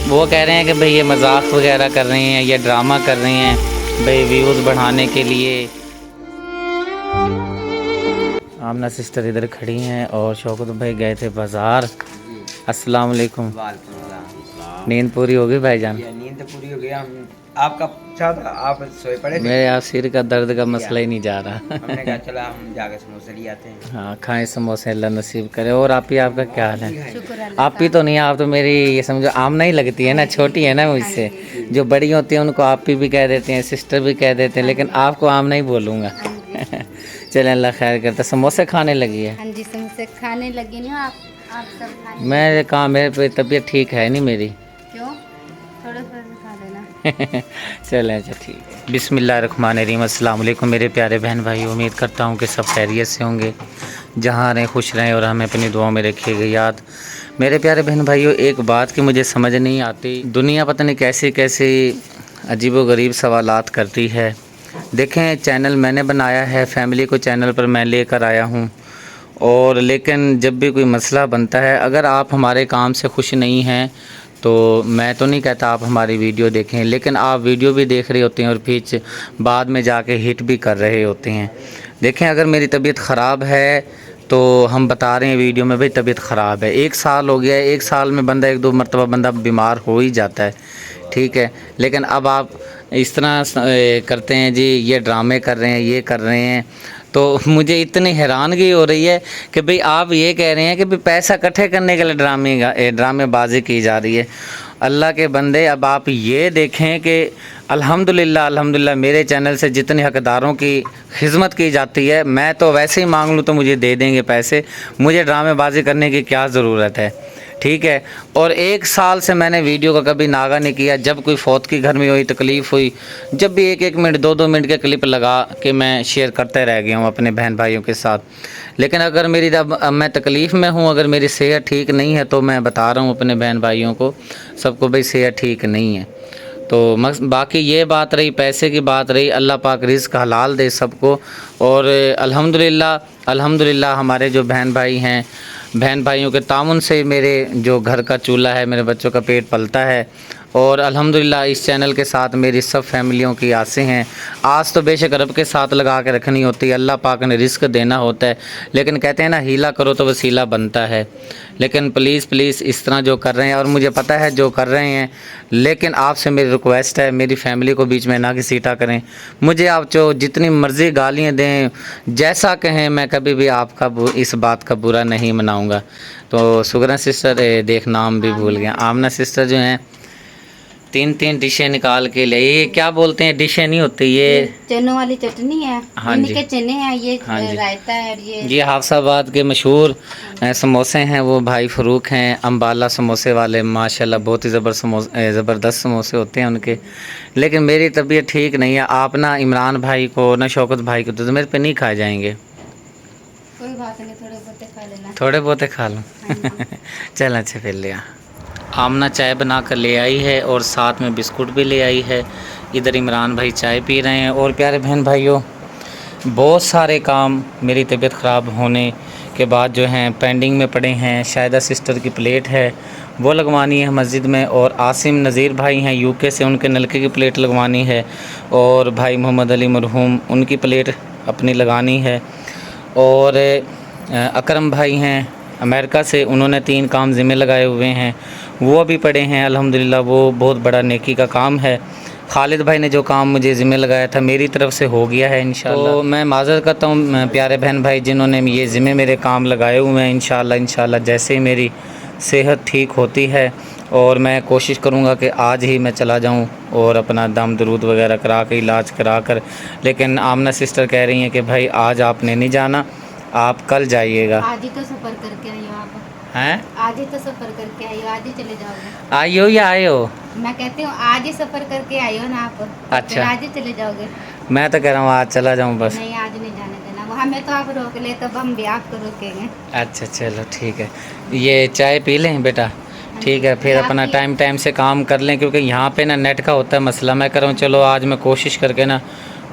وہ کہہ رہے ہیں کہ بھئی یہ مذاق وغیرہ کر رہے ہیں، یہ ڈرامہ کر رہے ہیں بھئی ویوز بڑھانے کے لیے۔ آمنہ سسٹر ادھر کھڑی ہیں اور شوکت بھائی گئے تھے بازار۔ السلام علیکم۔ وعلیکم السلام۔ نیند پوری ہوگی بھائی جان؟ نیند تو پوری ہو گئی۔ آپ کا پوچھا تھا، آپ سوئے پڑے تھے؟ میرے آپ سر کا درد کا مسئلہ ہی نہیں جا رہا۔ ہم نے کہا چلا ہم جا کے سموسے لے آتے ہیں۔ ہاں کھائیں سموسے، اللہ نصیب کرے۔ اور آپ کا کیا حال ہے؟ آپ ہی تو نہیں، آپ تو میری یہ سمجھو آمنہ ہی لگتی ہے نا، چھوٹی ہے نا مجھ سے۔ جو بڑی ہوتی ہیں ان کو آپ بھی کہہ دیتے ہیں، سسٹر بھی کہہ دیتے ہیں، لیکن آپ کو آمنہ ہی بولوں گا۔ چلیں اللہ خیر کرتا۔ سموسے کھانے لگی ہے؟ ہاں جی سموسے کھانے لگی نا۔ آپ سب کھانے؟ میں کہا میرے پہ طبیعت ٹھیک ہے نہیں میری۔ کیوں؟ تھوڑا سا کھا لینا۔ چلیں اچھا ٹھیک ہے۔ بسم اللہ الرحمن الرحیم۔ السلام علیکم میرے پیارے بہن بھائی، امید کرتا ہوں کہ سب خیریت سے ہوں گے، جہاں رہیں خوش رہیں اور ہمیں اپنی دعاؤں میں رکھیے گا یاد۔ میرے پیارے بہن بھائیوں، ایک بات کی مجھے سمجھ نہیں آتی، دنیا پتہ نہیں کیسی کیسی عجیب و غریب سوالات کرتی ہے۔ دیکھیں چینل میں نے بنایا ہے، فیملی کو چینل پر میں لے کر آیا ہوں، اور لیکن جب بھی کوئی مسئلہ بنتا ہے، اگر آپ ہمارے کام سے خوش نہیں ہیں تو میں تو نہیں کہتا آپ ہماری ویڈیو دیکھیں، لیکن آپ ویڈیو بھی دیکھ رہے ہوتے ہیں اور پیچھے بعد میں جا کے ہٹ بھی کر رہے ہوتے ہیں۔ دیکھیں اگر میری طبیعت خراب ہے تو ہم بتا رہے ہیں ویڈیو میں بھئی طبیعت خراب ہے، 1 سال ہو گیا ہے، 1 سال میں بندہ 1-2 مرتبہ بندہ بیمار ہو ہی جاتا ہے، ٹھیک ہے، لیکن اب آپ اس طرح کرتے ہیں جی یہ ڈرامے کر رہے ہیں، یہ کر رہے ہیں، تو مجھے اتنی حیرانگی ہو رہی ہے کہ بھئی آپ یہ کہہ رہے ہیں کہ پیسہ اکٹھے کرنے کے لیے ڈرامے بازی کی جا رہی ہے۔ اللہ کے بندے اب آپ یہ دیکھیں کہ الحمدللہ میرے چینل سے جتنے حقداروں کی خدمت کی جاتی ہے، میں تو ویسے ہی مانگ لوں تو مجھے دے دیں گے پیسے، مجھے ڈرامے بازی کرنے کی کیا ضرورت ہے، ٹھیک ہے۔ اور 1 سال سے میں نے ویڈیو کا کبھی ناغہ نہیں کیا، جب کوئی فوت کی گھر میں ہوئی تکلیف ہوئی، جب بھی 1-1 منٹ 2-2 منٹ کے کلپ لگا کہ میں شیئر کرتے رہ گیا ہوں اپنے بہن بھائیوں کے ساتھ۔ لیکن اگر میں تکلیف میں ہوں، اگر میری صحت ٹھیک نہیں ہے تو میں بتا رہا ہوں اپنے بہن بھائیوں کو سب کو بھئی صحت ٹھیک نہیں ہے۔ تو باقی یہ بات رہی، پیسے کی بات رہی، اللہ پاک رزق حلال دے سب کو۔ اور الحمدللہ ہمارے جو بہن بھائی ہیں، بہن بھائیوں کے تعاون سے میرے جو گھر کا چولہا ہے، میرے بچوں کا پیٹ پلتا ہے، اور الحمدللہ اس چینل کے ساتھ میری سب فیملیوں کی آسیں ہیں۔ آس تو بے شک رب کے ساتھ لگا کے رکھنی ہوتی ہے، اللہ پاک نے رزق دینا ہوتا ہے، لیکن کہتے ہیں نا ہیلا کرو تو وسیلہ بنتا ہے۔ لیکن پلیز اس طرح جو کر رہے ہیں، اور مجھے پتہ ہے جو کر رہے ہیں، لیکن آپ سے میری ریکویسٹ ہے، میری فیملی کو بیچ میں نہ گھسیٹا کریں۔ مجھے آپ جو جتنی مرضی گالیاں دیں، جیسا کہیں، میں کبھی بھی آپ کا اس بات کا برا نہیں مناؤں گا۔ تو سگرا سسٹر دیکھ نام بھی بھول گیا، آمنہ سسٹر جو ہیں 3 ڈشیں نکال کے لے، یہ کیا بولتے ہیں، ڈشیں نہیں ہوتی، یہ چنوں والی چٹنی ہے، ہاں جی، کے چنے ہیں، یہ ہاں جی، رائتا ہے، اور یہ حافظ آباد کے مشہور سموسے ہیں، وہ بھائی فروخ ہیں امبالہ سموسے والے، ماشاءاللہ بہت ہی زبردست سموسے ہوتے ہیں ان کے۔ لیکن میری طبیعت ٹھیک نہیں ہے، آپ نہ عمران بھائی کو نہ شوکت بھائی کو تو میرے پہ نہیں کھائے جائیں گے۔ کوئی بات نہیں، تھوڑے بہت کھا لینا۔ تھوڑے بہت کھا لوں؟ چل اچھا پھر لیا۔ آمنہ چائے بنا کر لے آئی ہے اور ساتھ میں بسکٹ بھی لے آئی ہے، ادھر عمران بھائی چائے پی رہے ہیں۔ اور پیارے بہن بھائیوں، بہت سارے کام میری طبیعت خراب ہونے کے بعد جو ہیں پینڈنگ میں پڑے ہیں۔ شاہدہ سسٹر کی پلیٹ ہے وہ لگوانی ہے مسجد میں، اور عاصم نذیر بھائی ہیں UK سے، ان کے نلکے کی پلیٹ لگوانی ہے، اور بھائی محمد علی مرحوم ان کی پلیٹ اپنی لگانی ہے، اور اکرم بھائی ہیں امریکہ سے، انہوں نے 3 کام ذمہ لگائے ہوئے ہیں، وہ بھی پڑے ہیں الحمدللہ، وہ بہت بڑا نیکی کا کام ہے۔ خالد بھائی نے جو کام مجھے ذمہ لگایا تھا میری طرف سے ہو گیا ہے انشاءاللہ۔ تو میں معذرت کرتا ہوں پیارے بہن بھائی جنہوں نے یہ ذمہ میرے کام لگائے ہوئے ہیں، انشاءاللہ جیسے ہی میری صحت ٹھیک ہوتی ہے، اور میں کوشش کروں گا کہ آج ہی میں چلا جاؤں اور اپنا دم درود وغیرہ کرا کے علاج کرا کر، لیکن آمنہ سسٹر کہہ رہی ہیں کہ بھائی آج آپ نے نہیں جانا، آپ کل جائیے گا۔ آج ہی تو سفر کر کے آئی ہو آپ؟ ہیں؟ آج ہی تو سفر کر کے آئی ہو، آج ہی چلے جاؤ گے؟ آئی ہو یا آئے ہو؟ میں کہتی ہوں آج ہی سفر کر کے آئی ہو نا آپ، اچھا، آج ہی چلے جاؤ گے؟ میں تو کہہ رہا ہوں آج چلا جاؤں بس۔ نہیں آج نہیں جانے دینا، وہ ہمیں تو آپ روک لے تب ہم بھی آپ کو روکیں گے۔ اچھا چلو ٹھیک ہے، یہ چائے پی لیں بیٹا، ٹھیک ہے، پھر اپنا ٹائم سے کام کر لیں، کیونکہ یہاں پہ نا نیٹ کا ہوتا ہے مسئلہ۔ میں کہہ رہا ہوں چلو آج میں کوشش کر کے نا